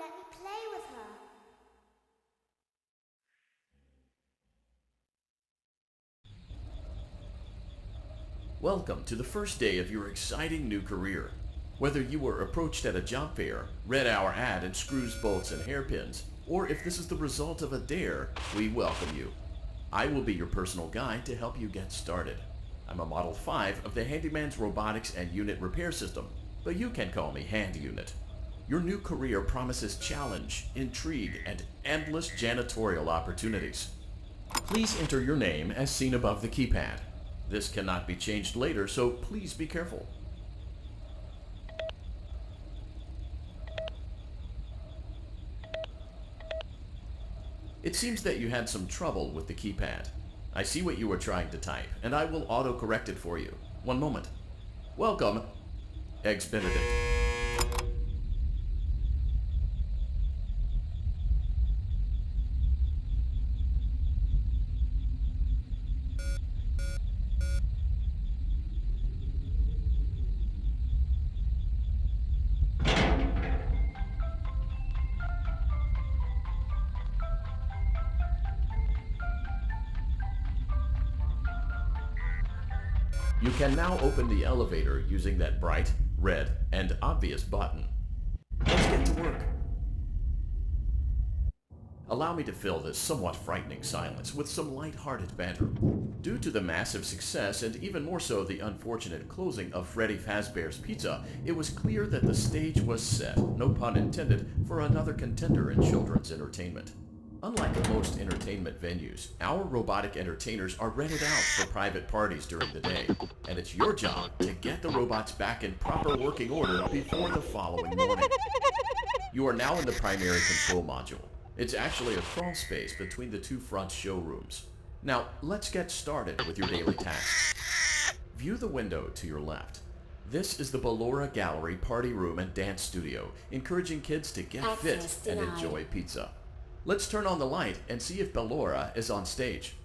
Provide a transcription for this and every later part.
let me play with her. Welcome to the first day of your exciting new career. Whether you were approached at a job fair, read our ad in screws, bolts, and hairpins, or if this is the result of a dare, we welcome you. I will be your personal guide to help you get started. I'm a Model 5 of the Handyman's Robotics and Unit Repair System, but you can call me Hand Unit. Your new career promises challenge, intrigue, and endless janitorial opportunities. Please enter your name as seen above the keypad. This cannot be changed later, so please be careful. It seems that you had some trouble with the keypad. I see what you were trying to type, and I will auto-correct it for you. One moment. Welcome, Eggs Benedict. You can now open the elevator using that bright, red, and obvious button. Let's get to work. Allow me to fill this somewhat frightening silence with some light-hearted banter. Due to the massive success, and even more so the unfortunate closing of Freddy Fazbear's Pizza, it was clear that the stage was set, no pun intended, for another contender in children's entertainment. Unlike most entertainment venues, our robotic entertainers are rented out for private parties during the day, and it's your job to get the robots back in proper working order before the following morning. You are now in the primary control module. It's actually a crawl space between the two front showrooms. Now, let's get started with your daily tasks. View the window to your left. This is the Ballora Gallery Party Room and Dance Studio, encouraging kids to get fit and enjoy pizza. Let's turn on the light and see if Ballora is on stage.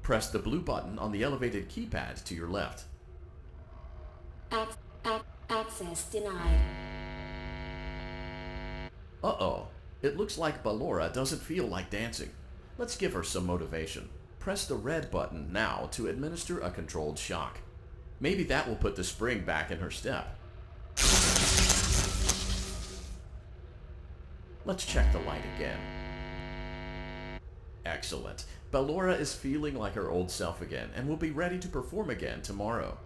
Press the blue button on the elevated keypad to your left. Access denied. Uh-oh. It looks like Ballora doesn't feel like dancing. Let's give her some motivation. Press the red button now to administer a controlled shock. Maybe that will put the spring back in her step. Let's check the light again. Excellent. Ballora is feeling like her old self again and will be ready to perform again tomorrow.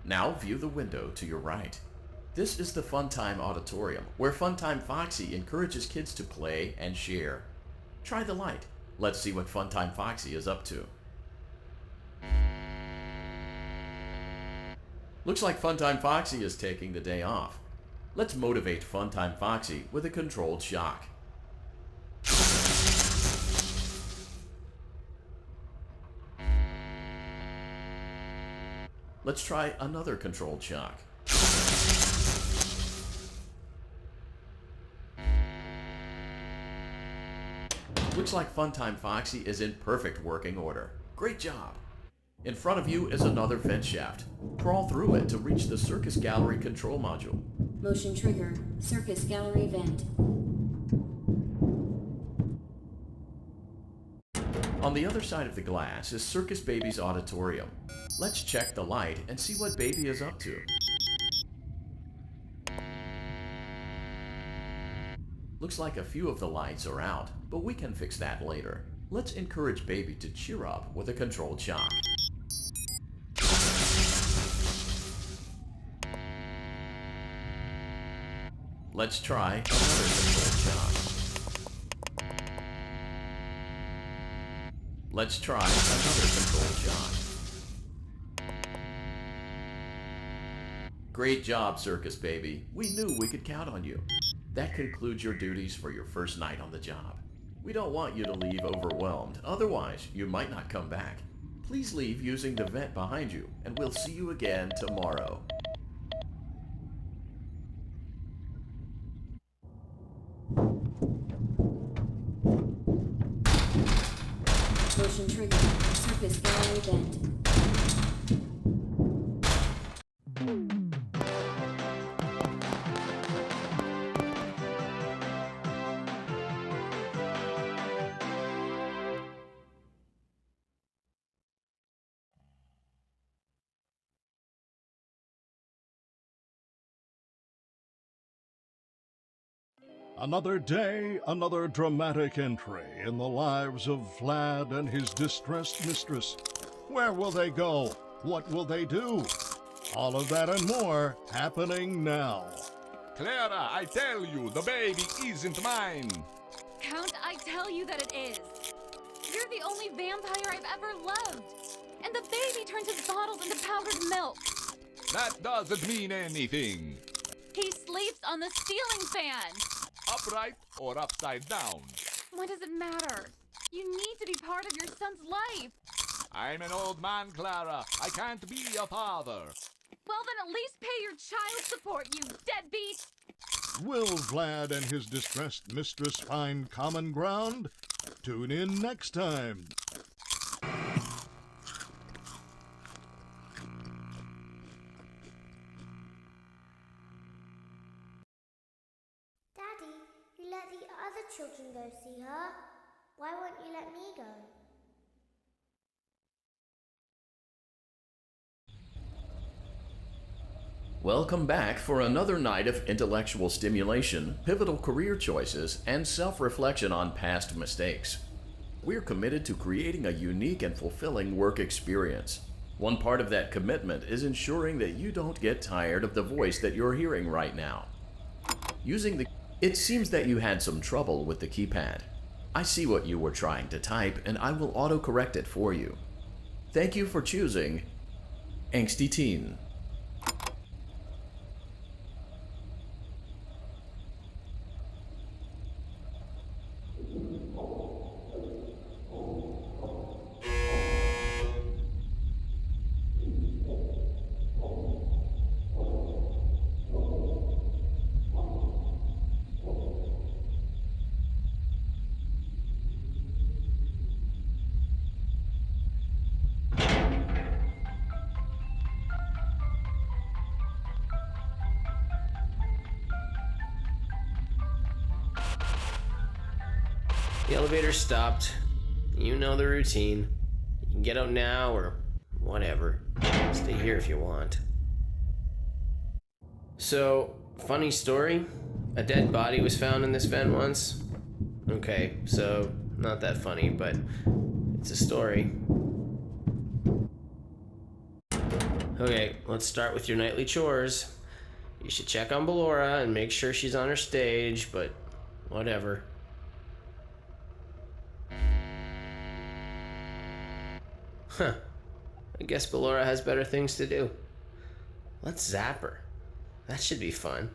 Now view the window to your right. This is the Funtime Auditorium, where Funtime Foxy encourages kids to play and share. Try the light. Let's see what Funtime Foxy is up to. Looks like Funtime Foxy is taking the day off. Let's motivate Funtime Foxy with a controlled shock. Let's try another controlled shock. Looks like Funtime Foxy is in perfect working order. Great job! In front of you is another vent shaft. Crawl through it to reach the Circus Gallery control module. Motion trigger. Circus Gallery vent. On the other side of the glass is Circus Baby's auditorium. Let's check the light and see what Baby is up to. Looks like a few of the lights are out, but we can fix that later. Let's encourage Baby to cheer up with a controlled shock. Let's try another controlled shock. Let's try another controlled shock. Great job, Circus Baby. We knew we could count on you. That concludes your duties for your first night on the job. We don't want you to leave overwhelmed, otherwise you might not come back. Please leave using the vent behind you, and we'll see you again tomorrow. Motion trigger. Circus Gallery vent. Another day, another dramatic entry in the lives of Vlad and his distressed mistress. Where will they go? What will they do? All of that and more happening now. Clara, I tell you, the baby isn't mine. Count, I tell you that it is. You're the only vampire I've ever loved. And the baby turns his bottles into powdered milk. That doesn't mean anything. He sleeps on the ceiling fan. Upright or upside down. What does it matter? You need to be part of your son's life. I'm an old man, Clara. I can't be a father. Well, then at least pay your child support, you deadbeat! Will Vlad and his distressed mistress find common ground? Tune in next time. Daddy, you let the other children go see her. Why won't you let me go? Welcome back for another night of intellectual stimulation, pivotal career choices, and self-reflection on past mistakes. We're committed to creating a unique and fulfilling work experience. One part of that commitment is ensuring that you don't get tired of the voice that you're hearing right now. It seems that you had some trouble with the keypad. I see what you were trying to type, and I will auto-correct it for you. Thank you for choosing Angsty Teen. The elevator stopped. You know the routine. You can get out now or whatever. Stay here if you want. So, funny story. A dead body was found in this vent once. Okay, so not that funny, but it's a story. Okay, let's start with your nightly chores. You should check on Ballora and make sure she's on her stage, but whatever. Huh. I guess Ballora has better things to do. Let's zap her. That should be fun.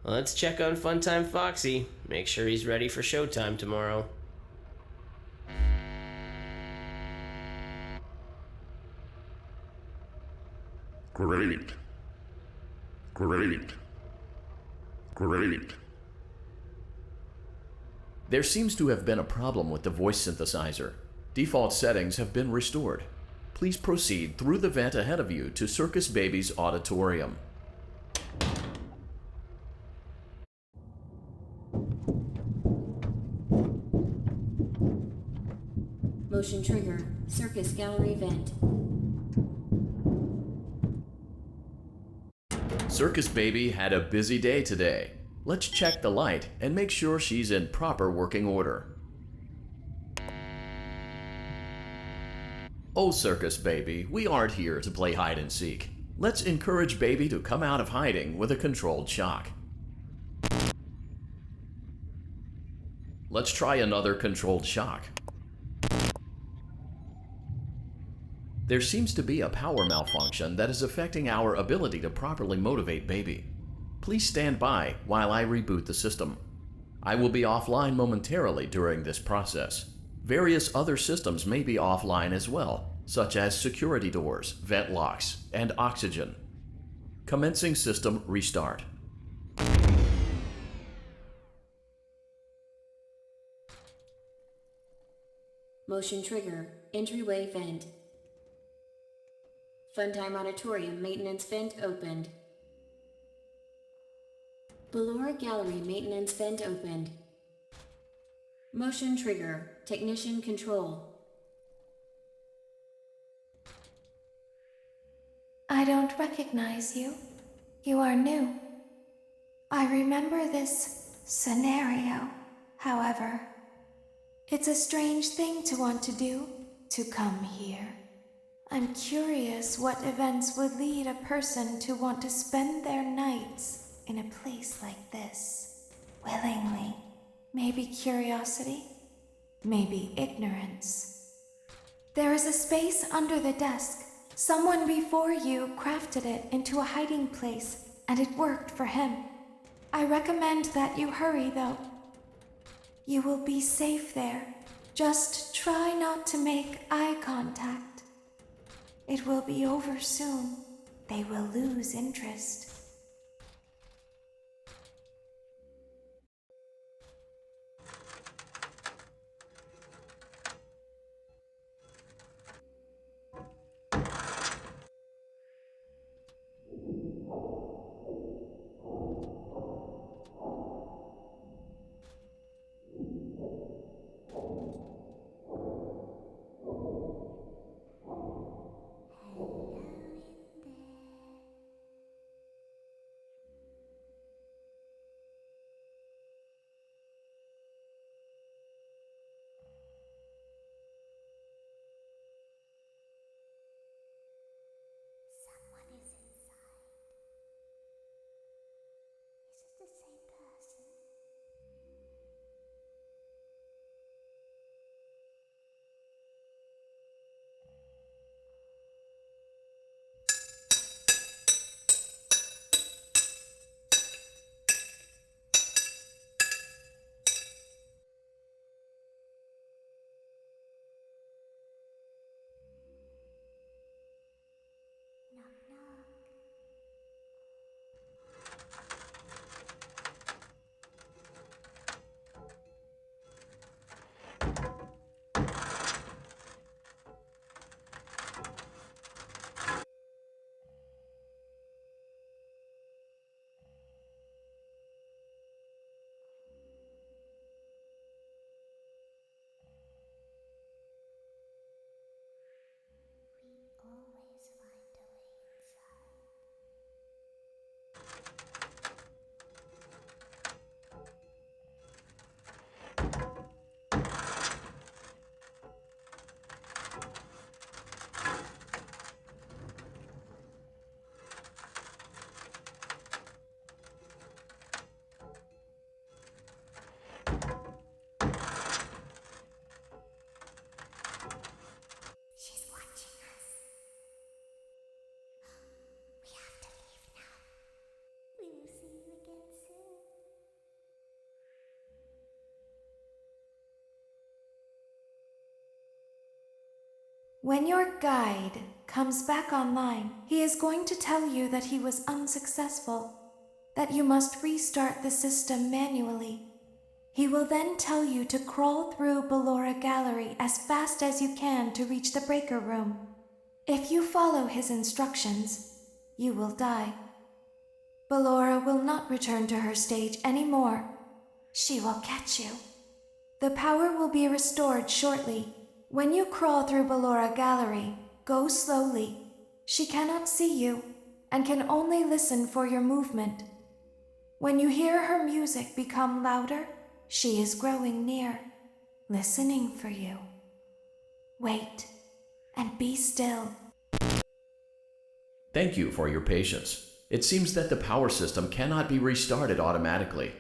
Let's check on Funtime Foxy. Make sure he's ready for showtime tomorrow. Great. Great. Great. There seems to have been a problem with the voice synthesizer. Default settings have been restored. Please proceed through the vent ahead of you to Circus Baby's auditorium. Motion trigger. Circus gallery vent. Circus Baby had a busy day today. Let's check the light and make sure she's in proper working order. Oh, Circus Baby, we aren't here to play hide and seek. Let's encourage Baby to come out of hiding with a controlled shock. Let's try another controlled shock. There seems to be a power malfunction that is affecting our ability to properly motivate Baby. Please stand by while I reboot the system. I will be offline momentarily during this process. Various other systems may be offline as well, such as security doors, vent locks, and oxygen. Commencing system restart. Motion trigger, entryway vent. Funtime Auditorium maintenance vent opened. Ballora Gallery maintenance vent opened. Motion trigger, technician control. I don't recognize you. You are new. I remember this scenario, however. It's a strange thing to want to do, to come here. I'm curious what events would lead a person to want to spend their nights in a place like this, willingly. Maybe curiosity, maybe ignorance. There is a space under the desk. Someone before you crafted it into a hiding place, and it worked for him. I recommend that you hurry, though. You will be safe there. Just try not to make eye contact. It will be over soon. They will lose interest. When your guide comes back online, he is going to tell you that he was unsuccessful, that you must restart the system manually. He will then tell you to crawl through Ballora Gallery as fast as you can to reach the breaker room. If you follow his instructions, you will die. Ballora will not return to her stage anymore. She will catch you. The power will be restored shortly. When you crawl through Ballora Gallery, go slowly. She cannot see you and can only listen for your movement. When you hear her music become louder, she is growing near, listening for you. Wait and be still. Thank you for your patience. It seems that the power system cannot be restarted automatically.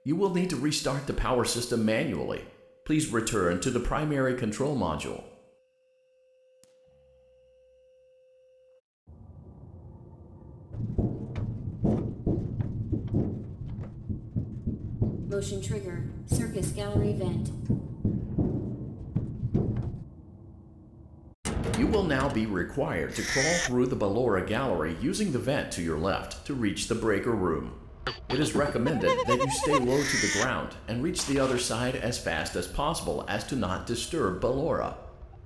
You will need to restart the power system manually. Please return to the primary control module. Motion trigger, Circus Gallery vent. You will now be required to crawl through the Ballora Gallery using the vent to your left to reach the breaker room. It is recommended that you stay low to the ground and reach the other side as fast as possible as to not disturb Ballora.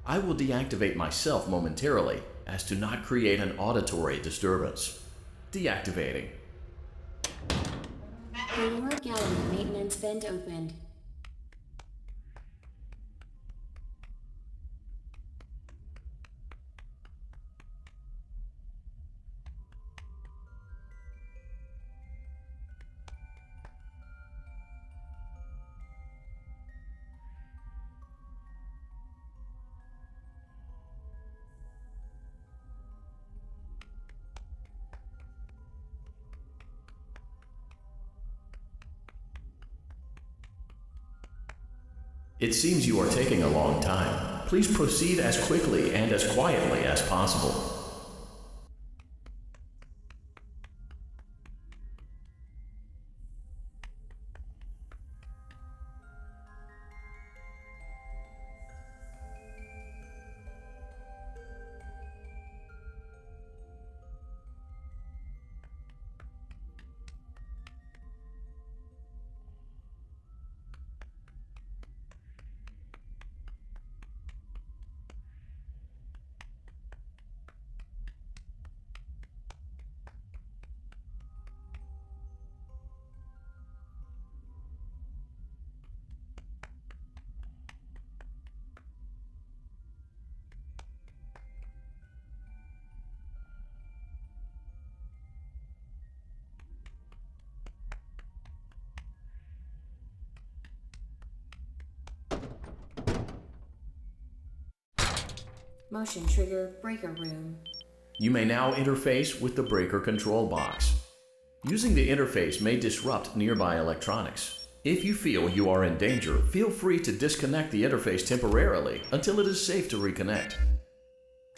I will deactivate myself momentarily as to not create an auditory disturbance. Deactivating. Ballora Gallery maintenance vent opened. It seems you are taking a long time. Please proceed as quickly and as quietly as possible. Motion trigger breaker room. You may now interface with the breaker control box. Using the interface may disrupt nearby electronics. If you feel you are in danger, feel free to disconnect the interface temporarily until it is safe to reconnect.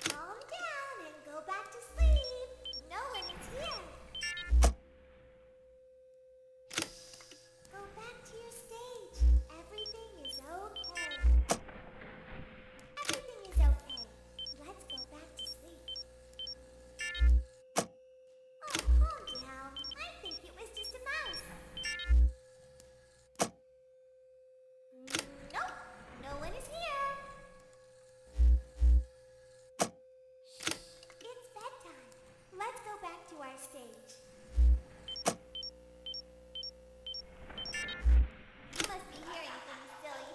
Calm down and go back to sleep. No one is here. Go back to your stage. Everything is okay. Everything is okay. Let's go back to sleep. Oh, calm down. I think it was just a mouse. Nope, no one is here. It's bedtime. Let's go back to our stage. You must be hearing things, silly.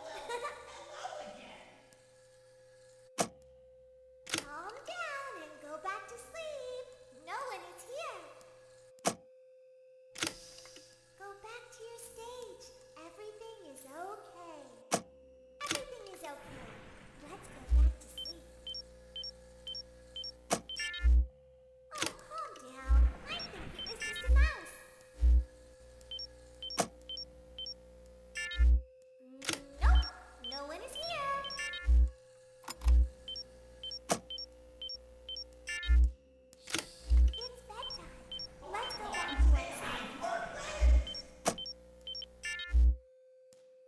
Calm down and go back to sleep. No one is here. Go back to your stage. Everything is okay. Everything is okay. Let's go back to sleep. Oh, calm down. I think it was just a mouse. Nope, no one is here. It's bedtime. Let's go back to our stage.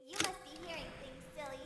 You must be hearing things, silly.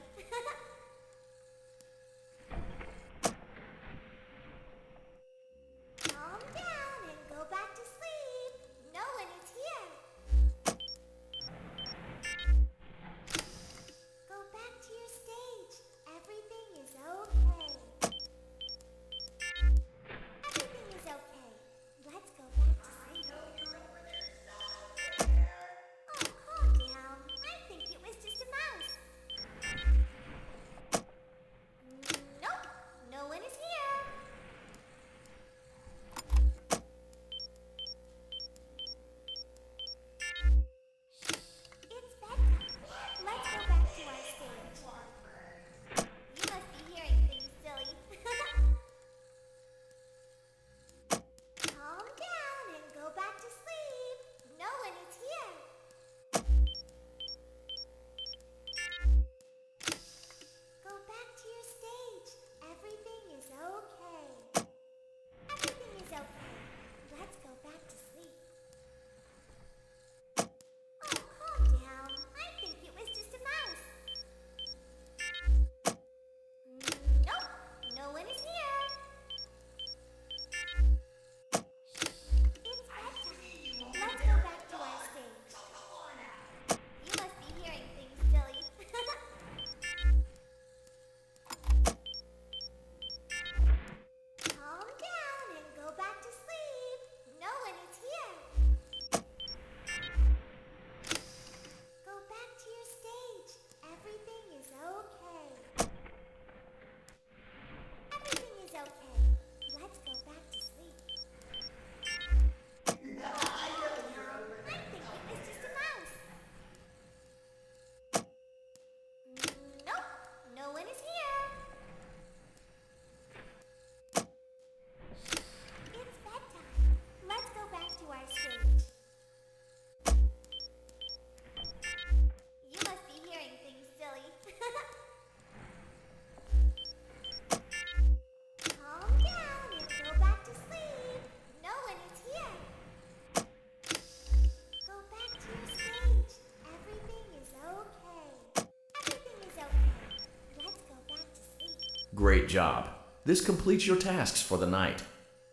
great job. This completes your tasks for the night.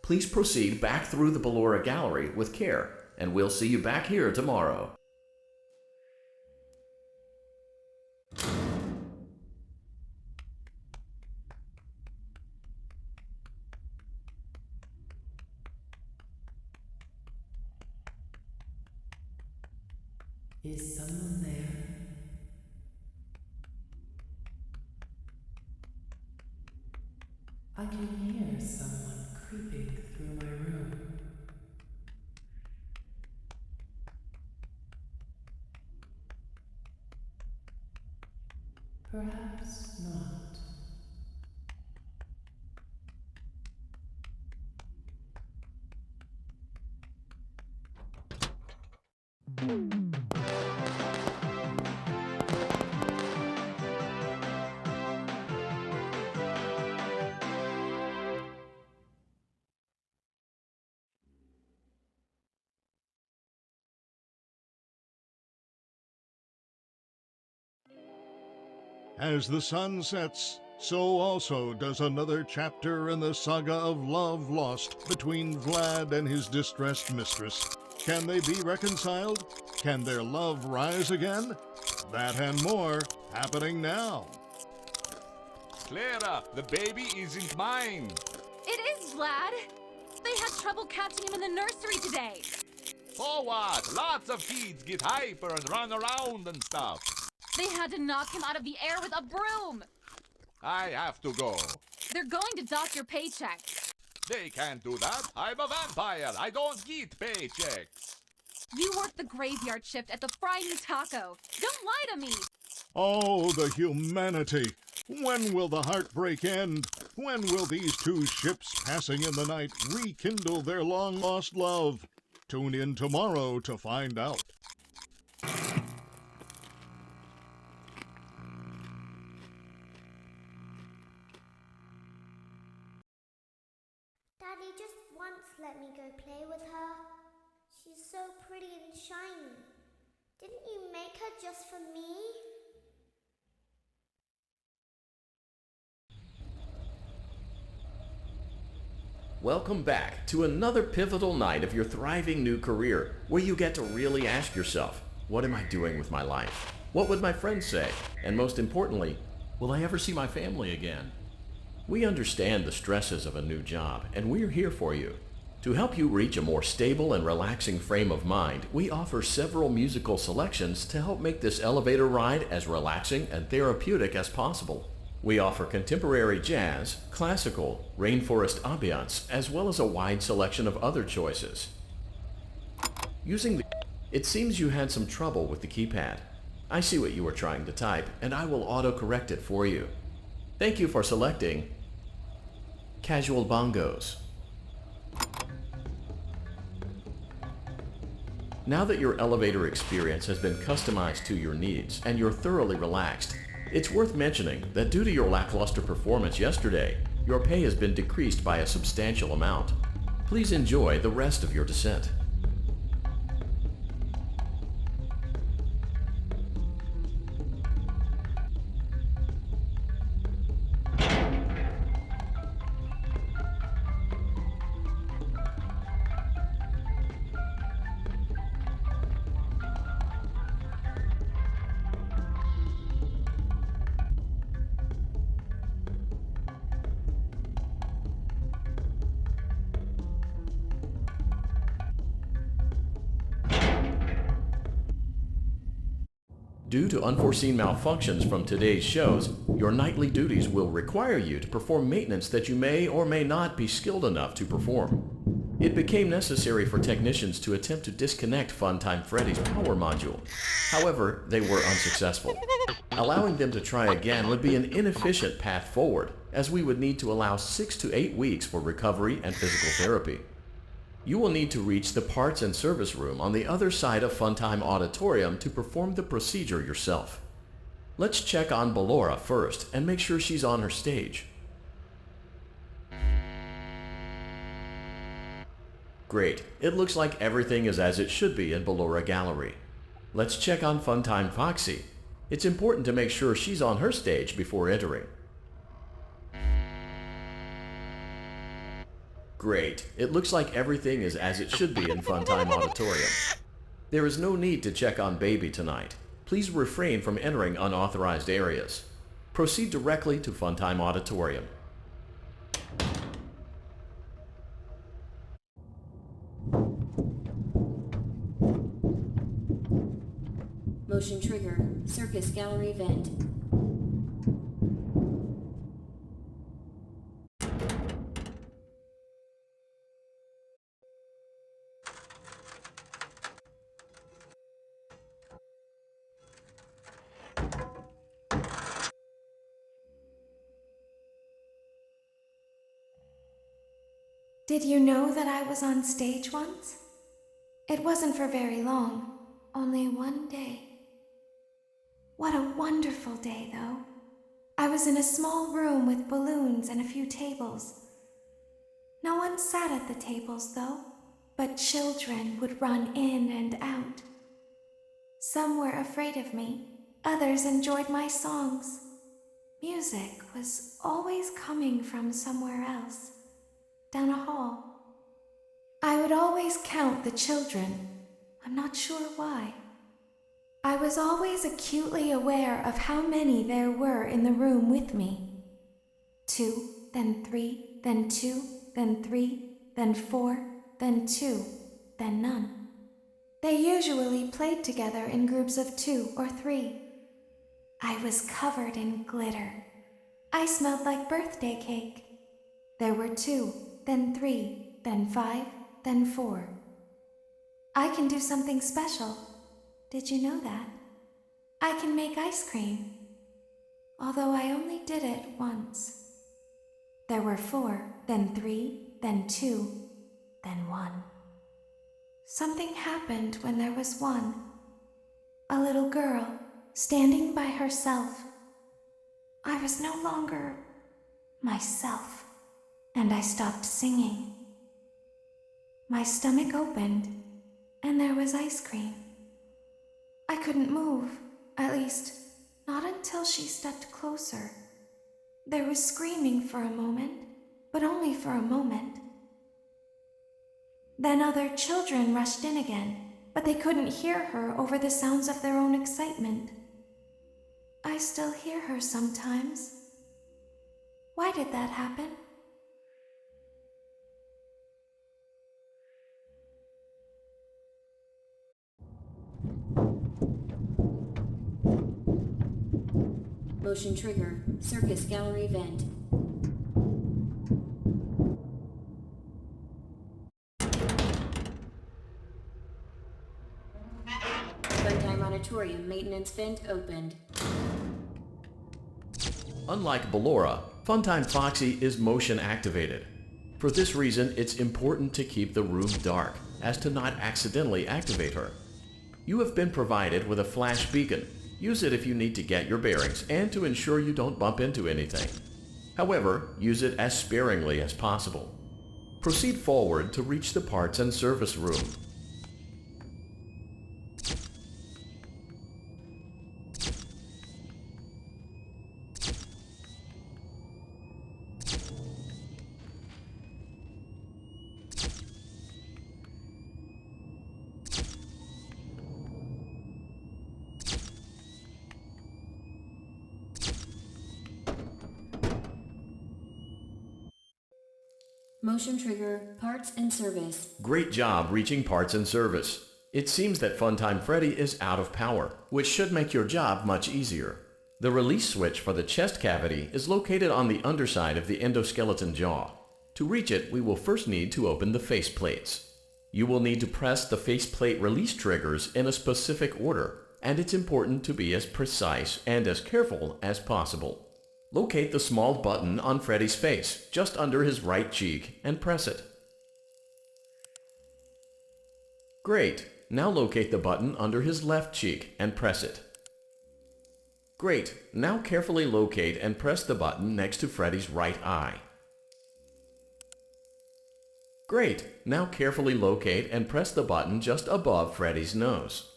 Please proceed back through the Ballora Gallery with care, and we'll see you back here tomorrow. Is someone there? I can hear someone creeping through my room. Perhaps not. As the sun sets, so also does another chapter in the saga of love lost between Vlad and his distressed mistress. Can they be reconciled? Can their love rise again? That and more happening now. Clara, the baby isn't mine. It is, Vlad. They had trouble catching him in the nursery today. For what? Lots of kids get hyper and run around and stuff. They had to knock him out of the air with a broom. I have to go. They're going to dock your paycheck. They can't do that. I'm a vampire. I don't get paychecks. You work the graveyard shift at the Fry Me Taco. Don't lie to me. Oh, the humanity! When will the heartbreak end? When will these two ships passing in the night rekindle their long-lost love? Tune in tomorrow to find out. Daddy just once let me go play with her. She's so pretty and shiny. Didn't you make her just for me? Welcome back to another pivotal night of your thriving new career, where you get to really ask yourself, what am I doing with my life? What would my friends say? And most importantly, will I ever see my family again? We understand the stresses of a new job, and we're here for you. To help you reach a more stable and relaxing frame of mind, we offer several musical selections to help make this elevator ride as relaxing and therapeutic as possible. We offer contemporary jazz, classical, rainforest ambiance, as well as a wide selection of other choices. It seems you had some trouble with the keypad. I see what you were trying to type, and I will auto-correct it for you. Thank you for selecting Casual Bongos. Now that your elevator experience has been customized to your needs and you're thoroughly relaxed, it's worth mentioning that due to your lackluster performance yesterday, your pay has been decreased by a substantial amount. Please enjoy the rest of your descent. Due to unforeseen malfunctions from today's shows, your nightly duties will require you to perform maintenance that you may or may not be skilled enough to perform. It became necessary for technicians to attempt to disconnect Funtime Freddy's power module. However, they were unsuccessful. Allowing them to try again would be an inefficient path forward, as we would need to allow 6 to 8 weeks for recovery and physical therapy. You will need to reach the parts and service room on the other side of Funtime Auditorium to perform the procedure yourself. Let's check on Ballora first and make sure she's on her stage. Great, it looks like everything is as it should be in Ballora Gallery. Let's check on Funtime Foxy. It's important to make sure she's on her stage before entering. Great. It looks like everything is as it should be in Funtime Auditorium. There is no need to check on Baby tonight. Please refrain from entering unauthorized areas. Proceed directly to Funtime Auditorium. Motion trigger. Circus gallery vent. Did you know that I was on stage once? It wasn't for very long, only one day. What a wonderful day, though. I was in a small room with balloons and a few tables. No one sat at the tables, though, but children would run in and out. Some were afraid of me, others enjoyed my songs. Music was always coming from somewhere else, down a hall. I would always count the children. I'm not sure why. I was always acutely aware of how many there were in the room with me. 2, then 3, then 2, then 3, then 4, then 2, then none. They usually played together in groups of 2 or 3. I was covered in glitter. I smelled like birthday cake. There were 2, then 3, then 5, then 4. I can do something special. Did you know that? I can make ice cream. Although I only did it once. There were 4, then 3, then 2, then 1. Something happened when there was 1. A little girl standing by herself. I was no longer myself, and I stopped singing. My stomach opened, and there was ice cream. I couldn't move, at least, not until she stepped closer. There was screaming for a moment, but only for a moment. Then other children rushed in again, but they couldn't hear her over the sounds of their own excitement. I still hear her sometimes. Why did that happen? Motion trigger. Circus gallery vent. Funtime Auditorium maintenance vent opened. Unlike Ballora, Funtime Foxy is motion activated. For this reason, it's important to keep the room dark, as to not accidentally activate her. You have been provided with a flash beacon. Use it if you need to get your bearings and to ensure you don't bump into anything. However, use it as sparingly as possible. Proceed forward to reach the parts and service room. Motion trigger. Parts and service. Great job reaching parts and service. It seems that Funtime Freddy is out of power, which should make your job much easier. The release switch for the chest cavity is located on the underside of the endoskeleton jaw. To reach it, we will first need to open the face plates. You will need to press the faceplate release triggers in a specific order, and it's important to be as precise and as careful as possible. Locate the small button on Freddy's face, just under his right cheek, and press it. Great! Now locate the button under his left cheek and press it. Great! Now carefully locate and press the button next to Freddy's right eye. Great! Now carefully locate and press the button just above Freddy's nose.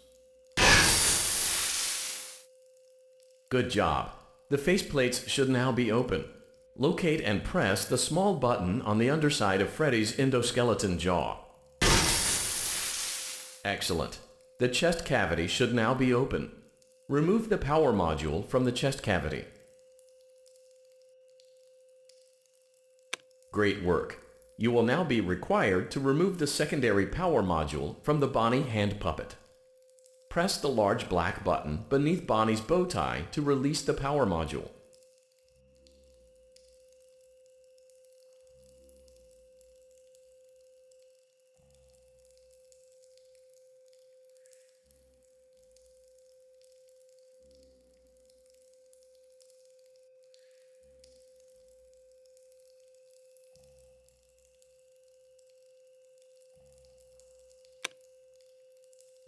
Good job! The faceplates should now be open. Locate and press the small button on the underside of Freddy's endoskeleton jaw. Excellent. The chest cavity should now be open. Remove the power module from the chest cavity. Great work. You will now be required to remove the secondary power module from the Bonnie hand puppet. Press the large black button beneath Bonnie's bow tie to release the power module.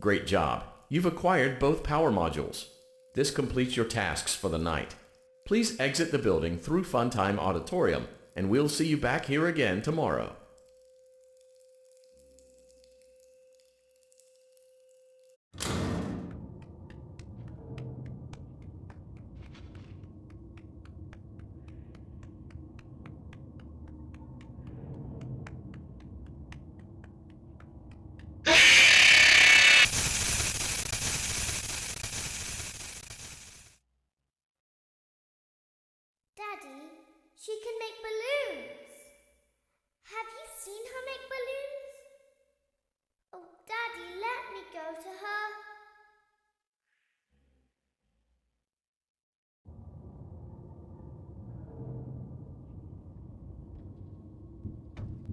Great job. You've acquired both power modules. This completes your tasks for the night. Please exit the building through Funtime Auditorium, and we'll see you back here again tomorrow. Daddy, she can make balloons. Have you seen her make balloons? Oh, Daddy, let me go to her.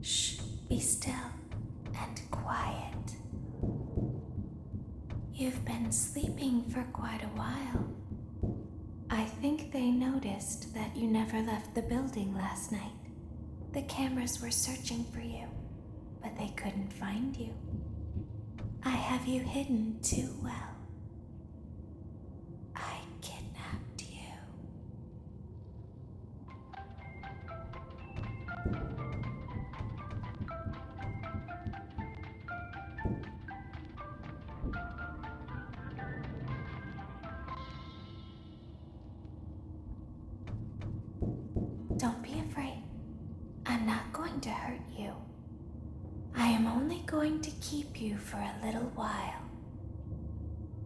Shh, be still and quiet. You've been sleeping for quite a while. I think they noticed that you never left the building last night. The cameras were searching for you, but they couldn't find you. I have you hidden too well. I kidnapped you. Don't be afraid. I'm not going to hurt you. I am only going to keep you for a little while.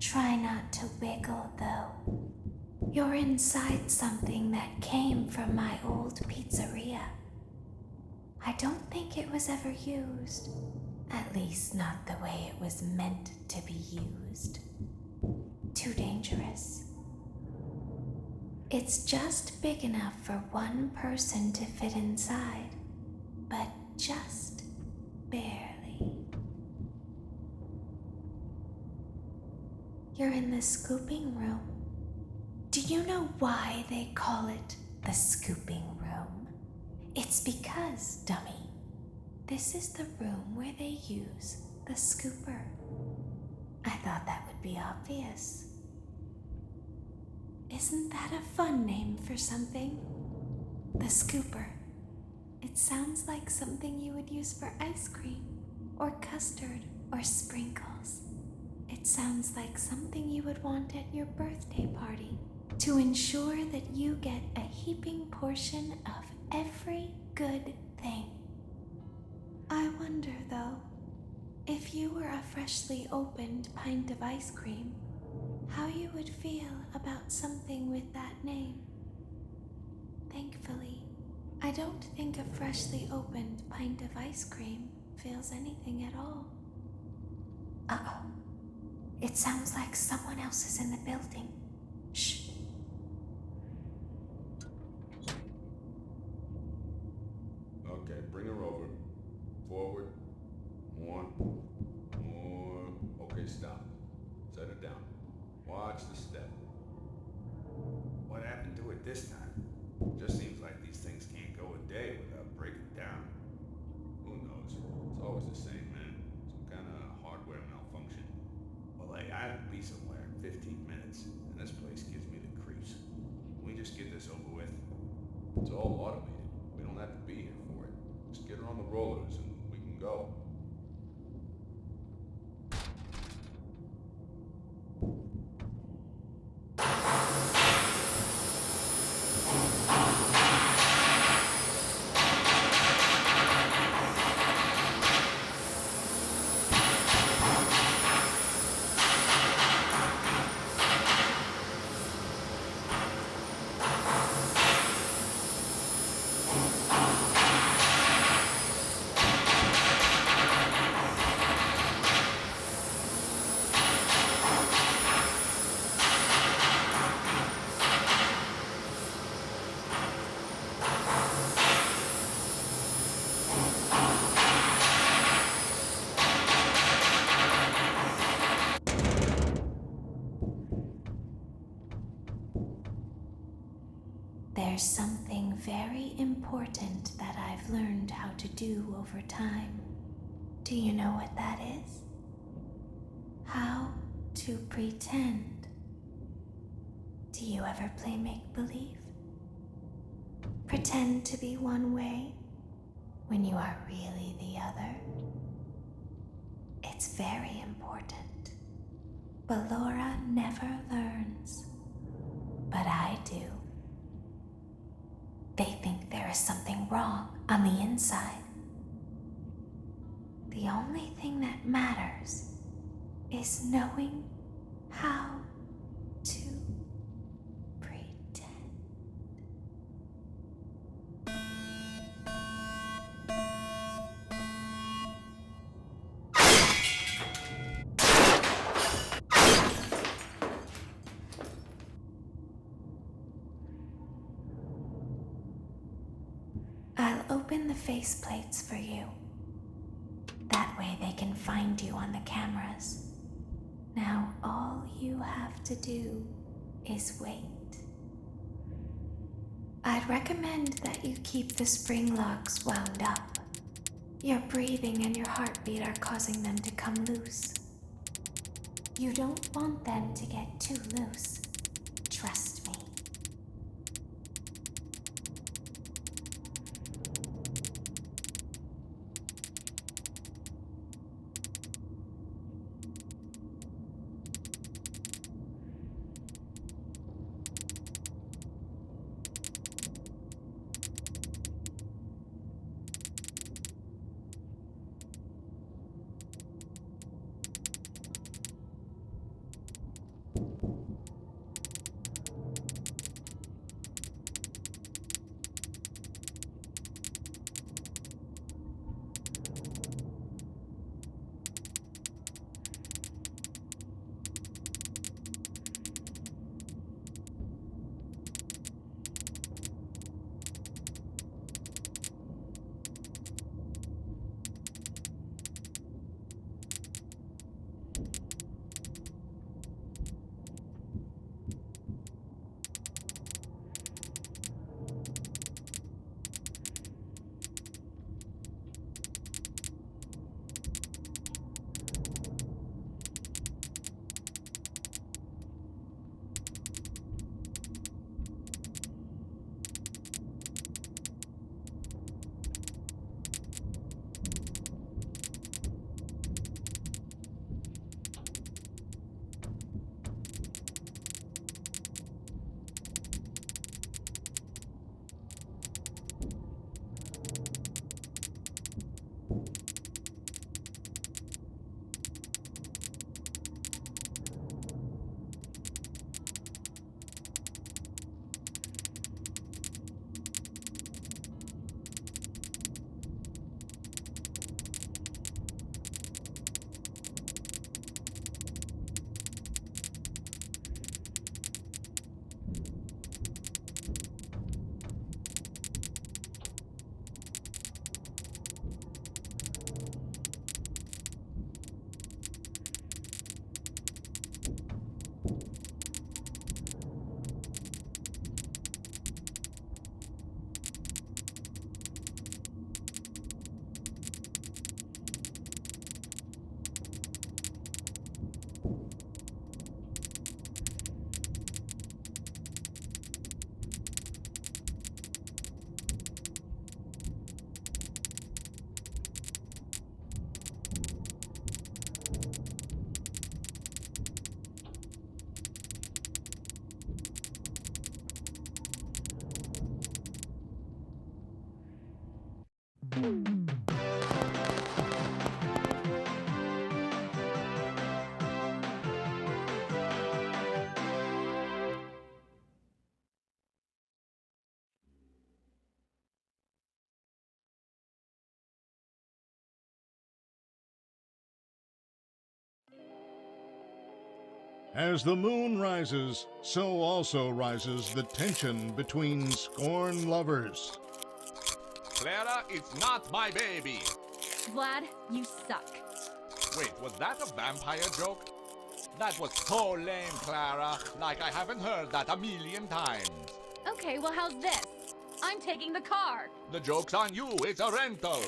Try not to wiggle, though. You're inside something that came from my old pizzeria. I don't think it was ever used. At least not the way it was meant to be used. Too dangerous. It's just big enough for one person to fit inside, but just barely. You're in the scooping room. Do you know why they call it the scooping room? It's because, dummy, this is the room where they use the scooper. I thought that would be obvious. Isn't that a fun name for something? The scooper. It sounds like something you would use for ice cream, or custard, or sprinkles. It sounds like something you would want at your birthday party to ensure that you get a heaping portion of every good thing. I wonder, though, if you were a freshly opened pint of ice cream, how you would feel about something with that name. Thankfully, I don't think a freshly opened pint of ice cream feels anything at all. Uh-oh. It sounds like someone else is in the building. Shh. Okay, bring her over. Forward. More. Okay, stop. Set her down. Watch the step. What happened to it this time? Just seems like these things can't go a day without breaking down. Who knows? It's always the same, man. Some kind of hardware malfunction. Well, hey, I have to be somewhere in 15 minutes, and this place gives me the creeps. Can we just get this over with? It's all automated. We don't have to be here for it. Just get her on the rollers and we can go. There's something very important that I've learned how to do over time. Do you know what that is? How to pretend. Do you ever play make-believe? Pretend to be one way when you are really the other? It's very important. But Laura never learns. But I do. They think there is something wrong on the inside. The only thing that matters is knowing how to pretend. I'll open the faceplates for you. That way they can find you on the cameras. Now all you have to do is wait. I'd recommend that you keep the spring locks wound up. Your breathing and your heartbeat are causing them to come loose. You don't want them to get too loose. Trust me. As the moon rises, so also rises the tension between scorned lovers. Clara, it's not my baby. Vlad, you suck. Wait, was that a vampire joke? That was so lame, Clara. Like I haven't heard that a million times. Okay, well, how's this? I'm taking the car. The joke's on you. It's a rental.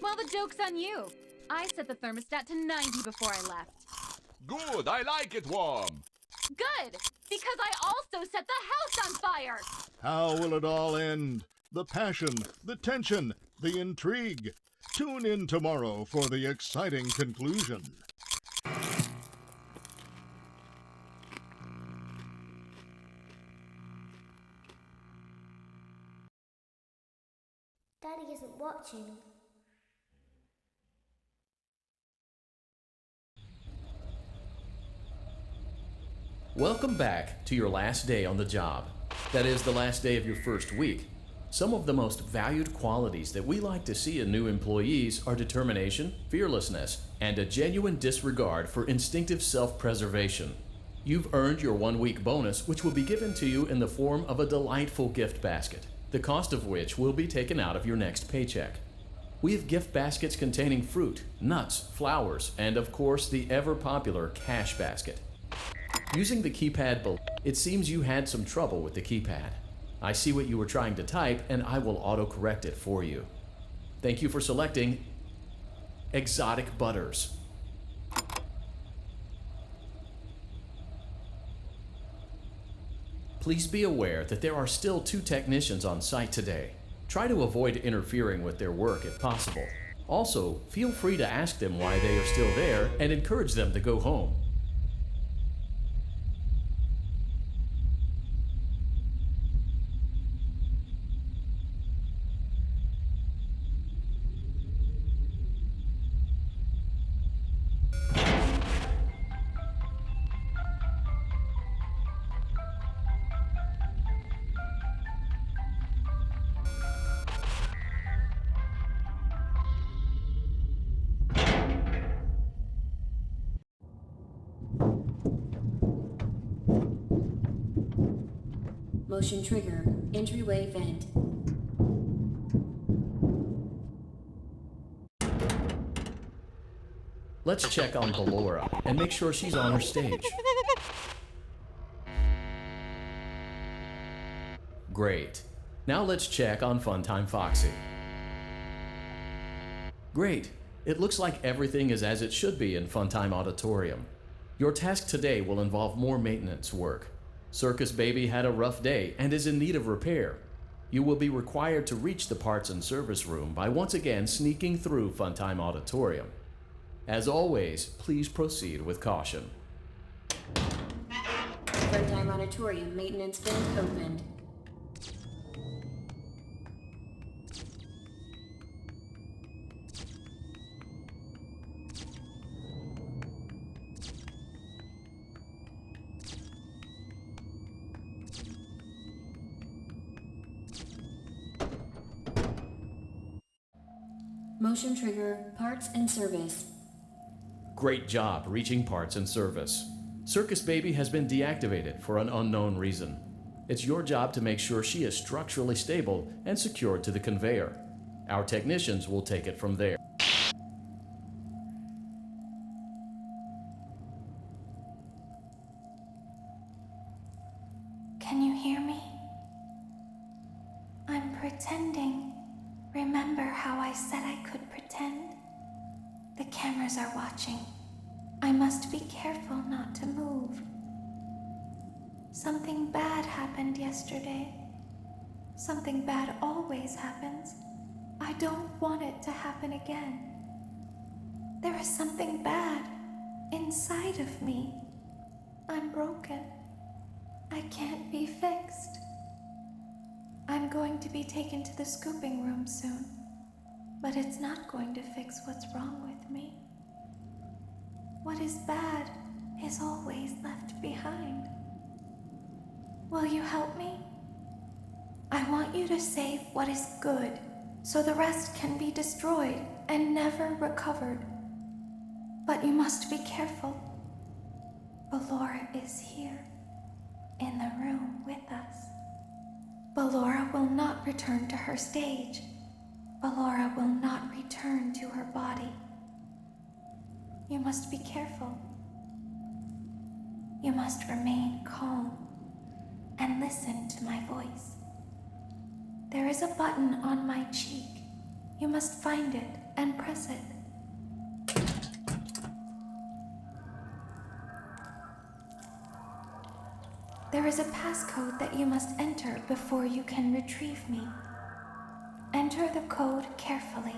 Well, the joke's on you. I set the thermostat to 90 before I left. Good. I like it warm. Good, because I also set the house on fire. How will it all end? The passion, the tension, the intrigue. Tune in tomorrow for the exciting conclusion. Daddy isn't watching. Welcome back to your last day on the job. That is, the last day of your first week. Some of the most valued qualities that we like to see in new employees are determination, fearlessness, and a genuine disregard for instinctive self-preservation. You've earned your 1-week bonus, which will be given to you in the form of a delightful gift basket, the cost of which will be taken out of your next paycheck. We have gift baskets containing fruit, nuts, flowers, and of course the ever-popular cash basket. Using the keypad below, it seems you had some trouble with the keypad. I see what you were trying to type, and I will auto-correct it for you. Thank you for selecting Exotic Butters. Please be aware that there are still 2 technicians on site today. Try to avoid interfering with their work if possible. Also, feel free to ask them why they are still there and encourage them to go home. Motion trigger. Entryway vent. Let's check on Ballora and make sure she's on her stage. Great. Now let's check on Funtime Foxy. Great. It looks like everything is as it should be in Funtime Auditorium. Your task today will involve more maintenance work. Circus Baby had a rough day and is in need of repair. You will be required to reach the parts and service room by once again sneaking through Funtime Auditorium. As always, please proceed with caution. Funtime Auditorium maintenance vent opened. Motion trigger, parts and service. Great job reaching parts and service. Circus Baby has been deactivated for an unknown reason. It's your job to make sure she is structurally stable and secured to the conveyor. Our technicians will take it from there. Can you hear me? I'm pretending. Remember how I said I could pretend? The cameras are watching. I must be careful not to move. Something bad happened yesterday. Something bad always happens. I don't want it to happen again. There is something bad inside of me. I'm broken. I can't be fixed. I'm going to be taken to the scooping room soon, but it's not going to fix what's wrong with me. What is bad is always left behind. Will you help me? I want you to save what is good, so the rest can be destroyed and never recovered. But you must be careful. Ballora is here, in the room with us. Ballora will not return to her stage. Ballora will not return to her body. You must be careful. You must remain calm and listen to my voice. There is a button on my cheek. You must find it and press it. There is a passcode that you must enter before you can retrieve me. Enter the code carefully.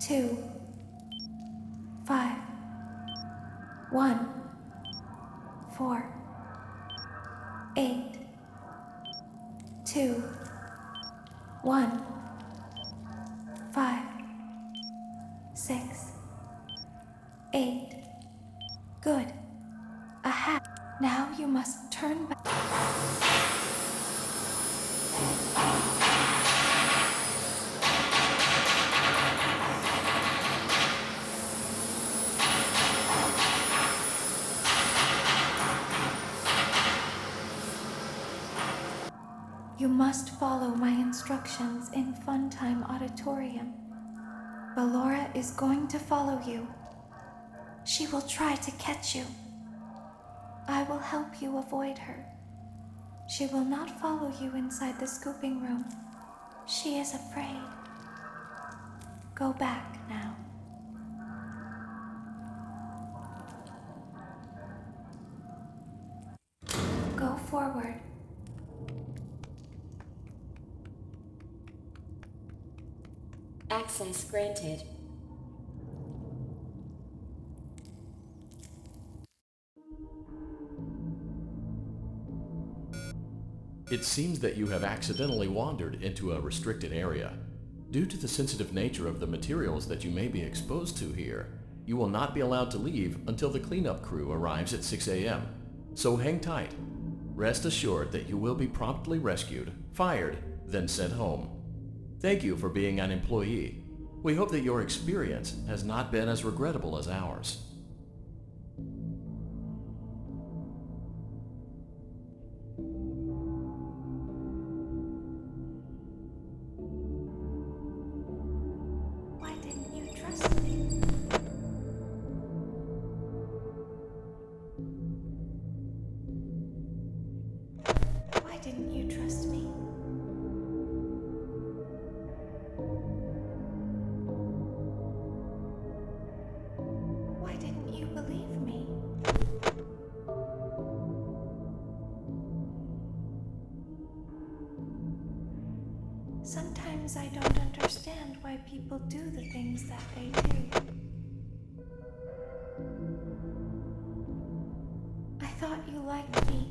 2 5 1 4 8 2 1 5 6 8. Good. A hat. Now you must turn back. You must follow my instructions in Funtime Auditorium. Ballora is going to follow you. She will try to catch you. I will help you avoid her. She will not follow you inside the scooping room. She is afraid. Go back now. Go forward. Access granted. It seems that you have accidentally wandered into a restricted area. Due to the sensitive nature of the materials that you may be exposed to here, you will not be allowed to leave until the cleanup crew arrives at 6 a.m. So hang tight. Rest assured that you will be promptly rescued, fired, then sent home. Thank you for being an employee. We hope that your experience has not been as regrettable as ours. Why didn't you trust me? Why didn't you trust me? Why didn't you believe me? Sometimes I don't understand why people do the things that they do. I thought you liked me.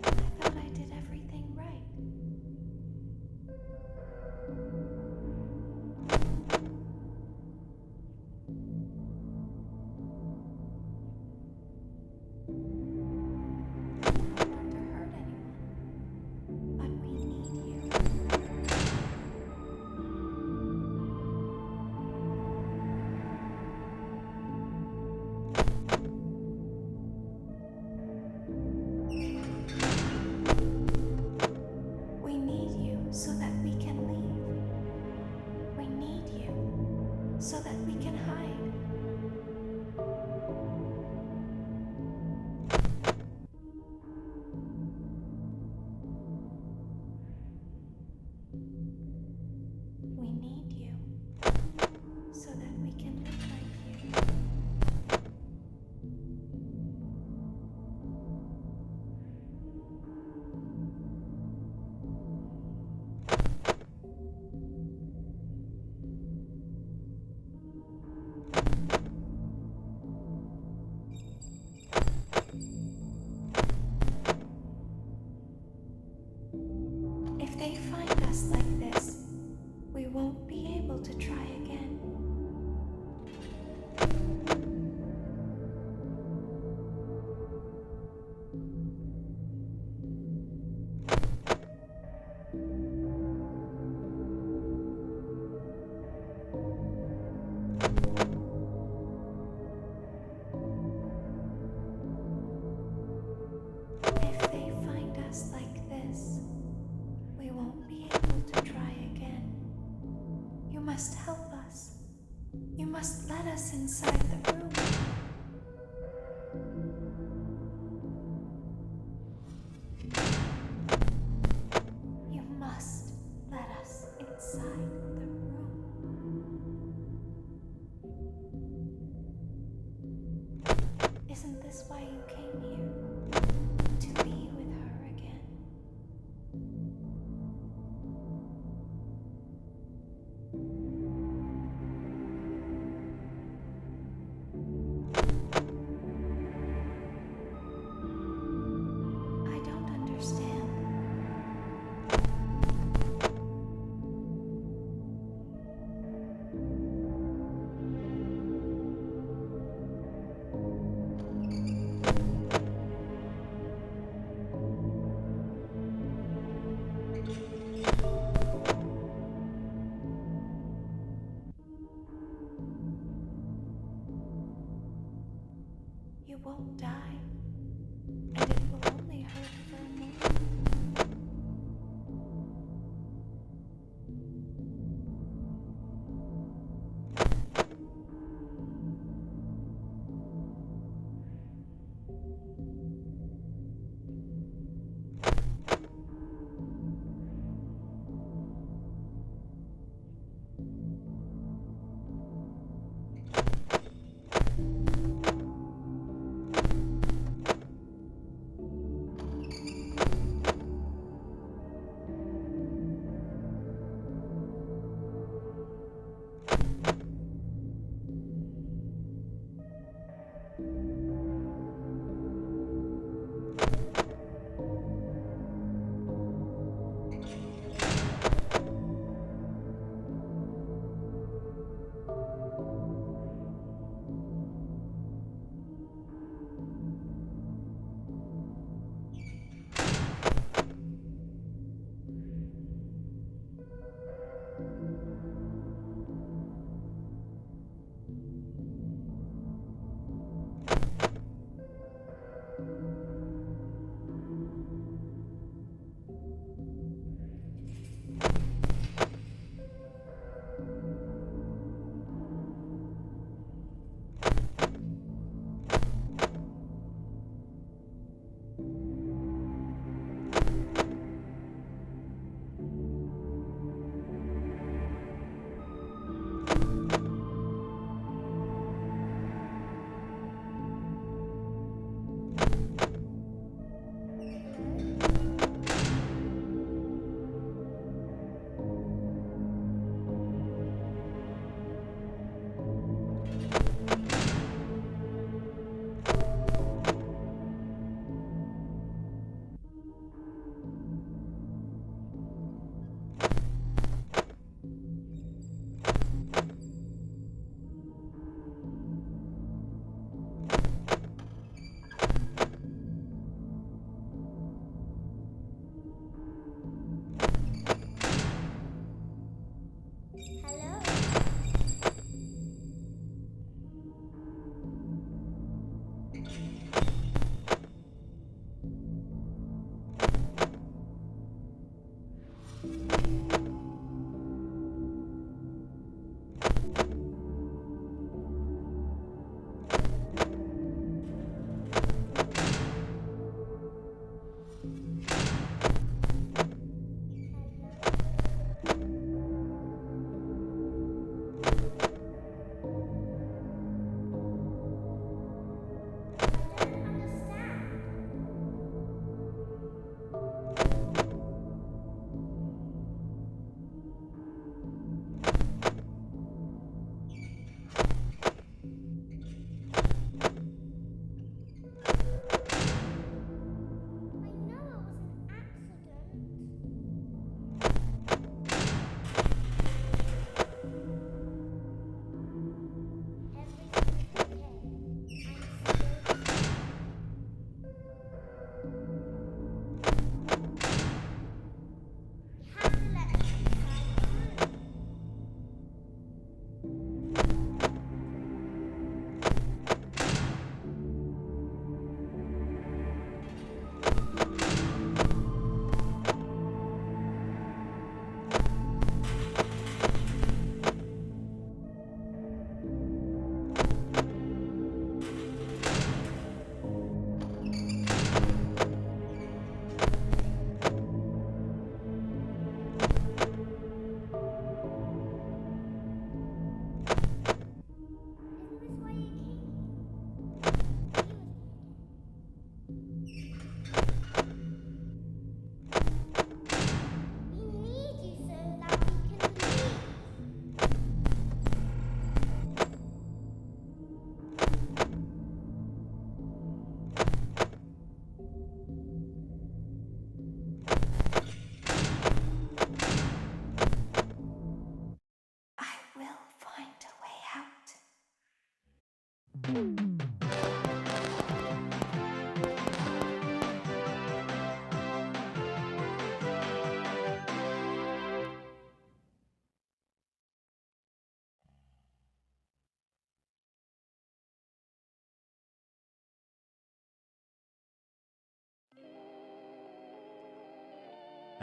I thought I did everything right. I don't want to hurt anyone, but we need you. must help us. You must let us inside the room. You must let us inside the room. Isn't this why you came here? To be with her again? I don't understand. You won't die, and it will only hurt for a moment.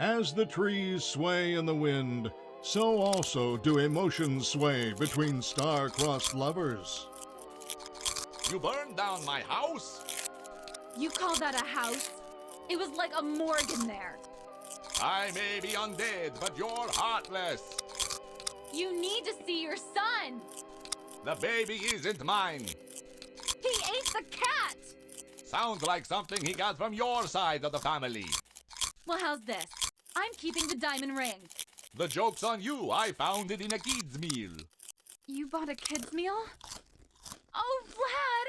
As the trees sway in the wind, so also do emotions sway between star-crossed lovers. You burned down my house? You call that a house? It was like a morgue in there. I may be undead, but you're heartless. You need to see your son. The baby isn't mine. He ate the cat. Sounds like something he got from your side of the family. Well, how's this? I'm keeping the diamond ring. The joke's on you. I found it in a kid's meal. You bought a kid's meal? Oh, Vlad!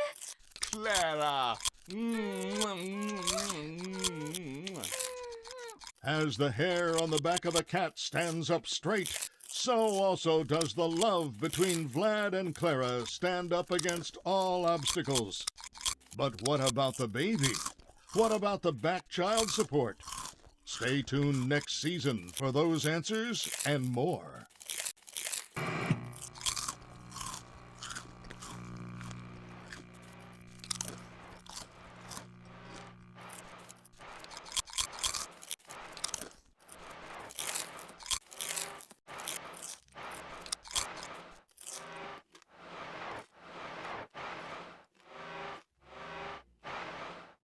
Clara! As the hair on the back of a cat stands up straight, so also does the love between Vlad and Clara stand up against all obstacles. But what about the baby? What about the back child support? Stay tuned next season for those answers and more.